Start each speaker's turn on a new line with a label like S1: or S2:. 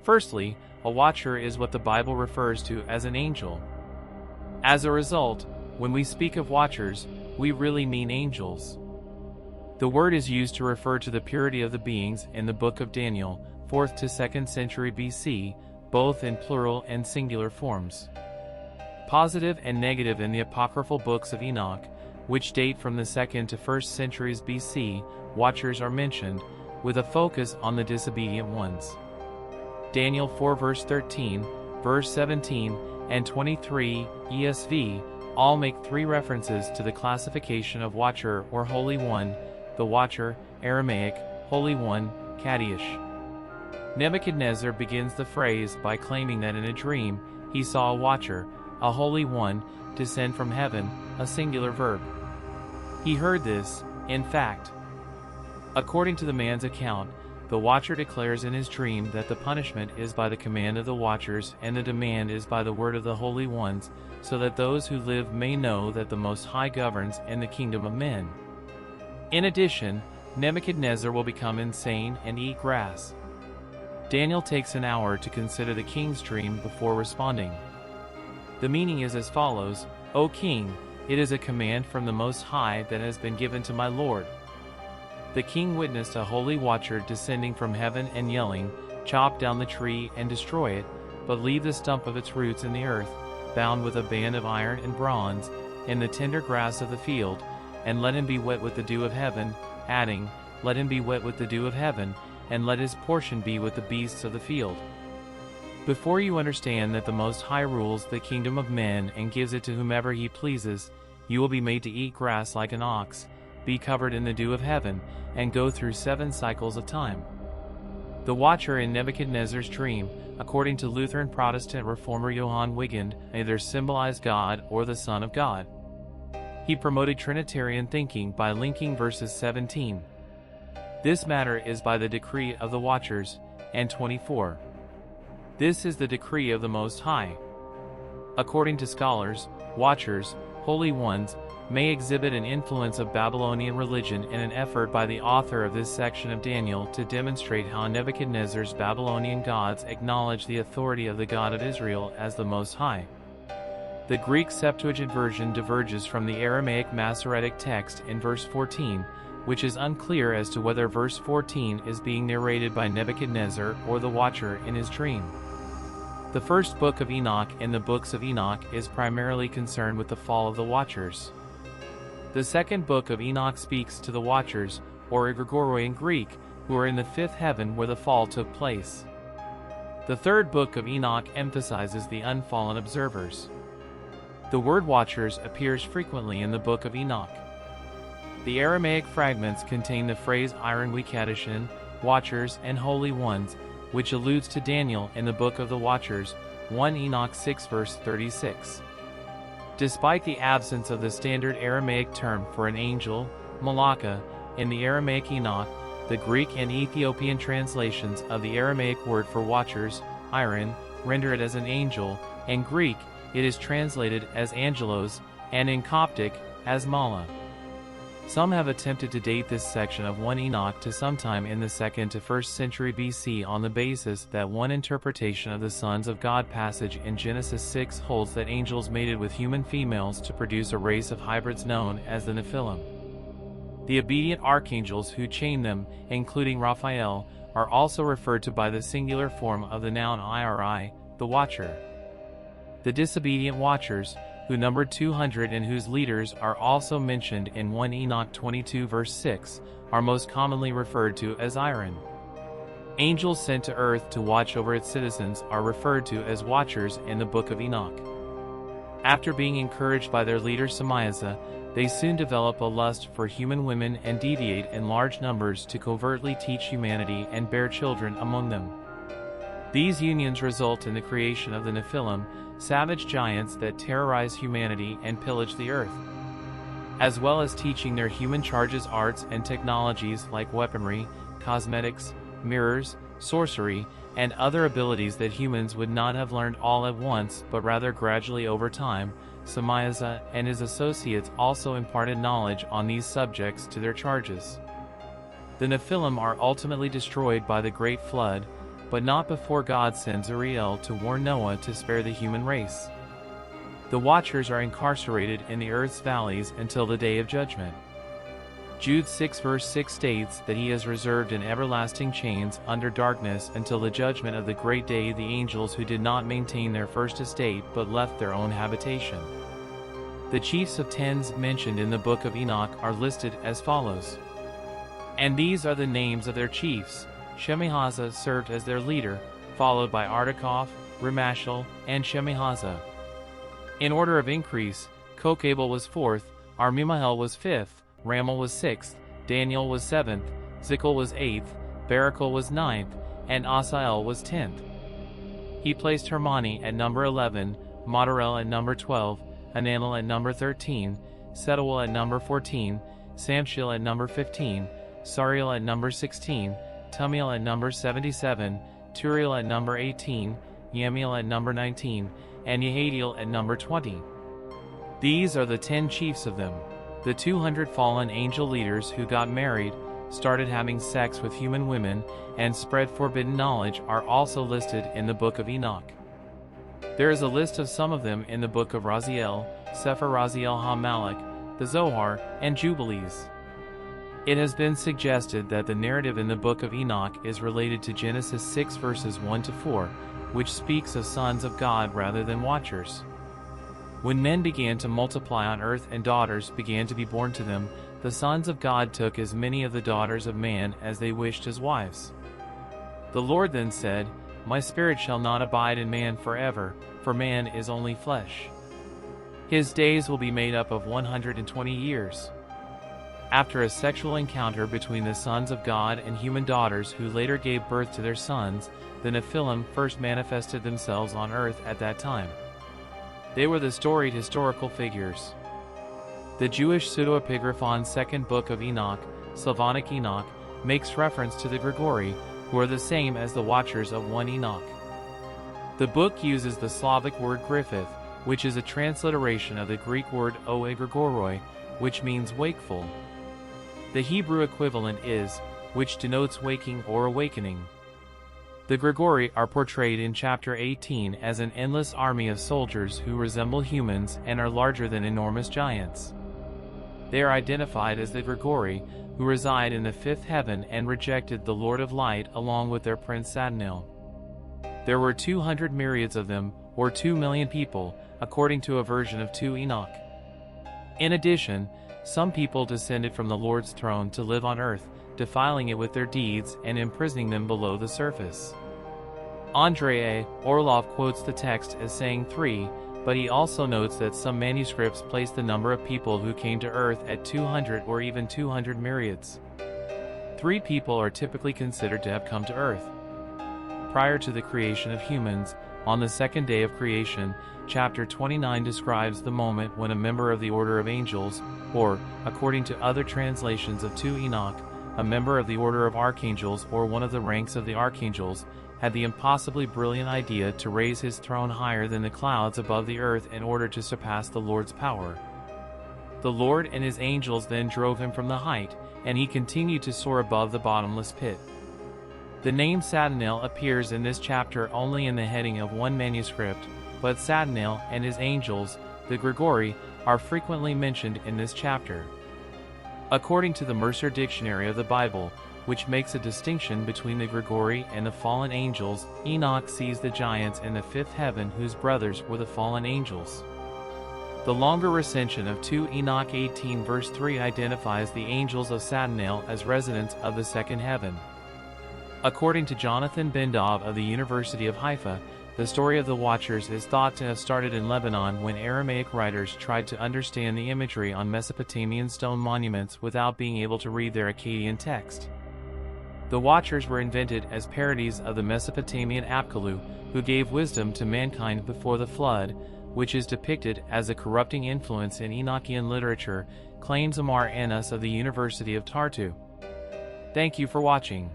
S1: Firstly, a watcher is what the Bible refers to as an angel. As a result, when we speak of watchers, we really mean angels. The word is used to refer to the purity of the beings in the book of Daniel, 4th to 2nd century BC, both in plural and singular forms. Positive and negative in the apocryphal books of Enoch, which date from the 2nd to 1st centuries BC, watchers are mentioned, with a focus on the disobedient ones. Daniel 4 verse 13, verse 17, and 23, ESV, all make three references to the classification of watcher or Holy One, the watcher, Aramaic, Holy One, Kaddish. Nebuchadnezzar begins the phrase by claiming that in a dream, he saw a watcher, a Holy One, descend from heaven, a singular verb. He heard this, in fact. According to the man's account, the watcher declares in his dream that the punishment is by the command of the watchers and the demand is by the word of the holy ones, so that those who live may know that the Most High governs in the kingdom of men. In addition, Nebuchadnezzar will become insane and eat grass. Daniel takes an hour to consider the king's dream before responding. The meaning is as follows: O king, it is a command from the Most High that has been given to my lord. The king witnessed a holy watcher descending from heaven and yelling, "Chop down the tree and destroy it, but leave the stump of its roots in the earth, bound with a band of iron and bronze, in the tender grass of the field, and let him be wet with the dew of heaven," adding, "Let him be wet with the dew of heaven, and let his portion be with the beasts of the field." Before you understand that the Most High rules the kingdom of men and gives it to whomever he pleases, you will be made to eat grass like an ox, be covered in the dew of heaven, and go through 7 cycles of time. The watcher in Nebuchadnezzar's dream, according to Lutheran Protestant reformer Johann Wigand, either symbolized God or the Son of God. He promoted Trinitarian thinking by linking verses 17. This matter is by the decree of the watchers, and 24. This is the decree of the Most High. According to scholars, watchers, holy ones, may exhibit an influence of Babylonian religion in an effort by the author of this section of Daniel to demonstrate how Nebuchadnezzar's Babylonian gods acknowledge the authority of the God of Israel as the Most High. The Greek Septuagint version diverges from the Aramaic Masoretic text in verse 14, which is unclear as to whether verse 14 is being narrated by Nebuchadnezzar or the watcher in his dream. The first book of Enoch in the books of Enoch is primarily concerned with the fall of the watchers. The second book of Enoch speaks to the watchers, or Gregory in Greek, who are in the 5th heaven where the fall took place. The third book of Enoch emphasizes the unfallen observers. The word watchers appears frequently in the book of Enoch. The Aramaic fragments contain the phrase Iron Wekadishin, watchers and holy ones, which alludes to Daniel in the book of the watchers, 1 Enoch 6 verse 36. Despite the absence of the standard Aramaic term for an angel, malaka, in the Aramaic Enoch, the Greek and Ethiopian translations of the Aramaic word for watchers, iron, render it as an angel. In Greek, it is translated as angelos, and in Coptic, as mala. Some have attempted to date this section of 1 Enoch to sometime in the 2nd to 1st century BC on the basis that one interpretation of the Sons of God passage in Genesis 6 holds that angels mated with human females to produce a race of hybrids known as the Nephilim. The obedient archangels who chain them, including Raphael, are also referred to by the singular form of the noun iri, the watcher. The disobedient watchers, who numbered 200 and whose leaders are also mentioned in 1 Enoch 22 verse 6, are most commonly referred to as iron. Angels sent to earth to watch over its citizens are referred to as watchers in the book of Enoch. After being encouraged by their leader Samiaza, they soon develop a lust for human women and deviate in large numbers to covertly teach humanity and bear children among them. These unions result in the creation of the Nephilim, savage giants that terrorize humanity and pillage the earth. As well as teaching their human charges arts and technologies like weaponry, cosmetics, mirrors, sorcery, and other abilities that humans would not have learned all at once but rather gradually over time, Samiaza and his associates also imparted knowledge on these subjects to their charges. The Nephilim are ultimately destroyed by the Great Flood, but not before God sends Uriel to warn Noah to spare the human race. The watchers are incarcerated in the earth's valleys until the day of judgment. Jude 6 verse 6 states that he is reserved in everlasting chains under darkness until the judgment of the great day, the angels who did not maintain their first estate but left their own habitation. The chiefs of tens mentioned in the book of Enoch are listed as follows. And these are the names of their chiefs. Shemihaza served as their leader, followed by Artakoff, Ramashal, and Shemihaza. In order of increase, Kokabel was fourth, Armimahel was fifth, Ramal was sixth, Daniel was seventh, Zikal was eighth, Barakal was ninth, and Asael was 10th. He placed Hermani at number 11, Madarel at number 12, Ananel at number 13, Setawal at number 14, Samshil at number 15, Sariel at number 16, Tumiel at number 77, Turiel at number 18, Yamiel at number 19, and Yehadiel at number 20. These are the 10 chiefs of them. The 200 fallen angel leaders who got married, started having sex with human women, and spread forbidden knowledge are also listed in the book of Enoch. There is a list of some of them in the book of Raziel, Sefer Raziel HaMalek, the Zohar, and Jubilees. It has been suggested that the narrative in the book of Enoch is related to Genesis 6 verses 1 to 4, which speaks of sons of God rather than watchers. When men began to multiply on earth and daughters began to be born to them, the sons of God took as many of the daughters of man as they wished as wives. The Lord then said, My spirit shall not abide in man forever, for man is only flesh. His days will be made up of 120 years. After a sexual encounter between the sons of God and human daughters who later gave birth to their sons, the Nephilim first manifested themselves on earth at that time. They were the storied historical figures. The Jewish pseudepigraphon second book of Enoch, Slavonic Enoch, makes reference to the Gregory, who are the same as the watchers of one Enoch. The book uses the Slavic word Griffith, which is a transliteration of the Greek word oe Gregoroi, which means wakeful. The Hebrew equivalent is, which denotes waking or awakening. The Gregory are portrayed in chapter 18 as an endless army of soldiers who resemble humans and are larger than enormous giants. They are identified as the Gregory, who reside in the fifth heaven and rejected the Lord of Light along with their prince Satanil. There were 200 myriads of them, or 2 million people, according to a version of 2 Enoch. In addition, some people descended from the Lord's throne to live on earth, defiling it with their deeds and imprisoning them below the surface. Andrei Orlov quotes the text as saying 3, but he also notes that some manuscripts place the number of people who came to earth at 200 or even 200 myriads. 3 people are typically considered to have come to earth. Prior to the creation of humans, on the second day of creation, chapter 29 describes the moment when a member of the order of angels, or, according to other translations of 2 Enoch, a member of the order of archangels or one of the ranks of the archangels, had the impossibly brilliant idea to raise his throne higher than the clouds above the earth in order to surpass the Lord's power. The Lord and his angels then drove him from the height, and he continued to soar above the bottomless pit. The name Satanil appears in this chapter only in the heading of one manuscript, but Satanil and his angels, the Gregory, are frequently mentioned in this chapter. According to the Mercer Dictionary of the Bible, which makes a distinction between the Gregory and the fallen angels, Enoch sees the giants in the fifth heaven whose brothers were the fallen angels. The longer recension of 2 Enoch 18 verse 3 identifies the angels of Satanil as residents of the second heaven. According to Jonathan Bendov of the University of Haifa, the story of the Watchers is thought to have started in Lebanon when Aramaic writers tried to understand the imagery on Mesopotamian stone monuments without being able to read their Akkadian text. The Watchers were invented as parodies of the Mesopotamian Apkallu, who gave wisdom to mankind before the flood, which is depicted as a corrupting influence in Enochian literature, claims Amar Anas of the University of Tartu. Thank you for watching.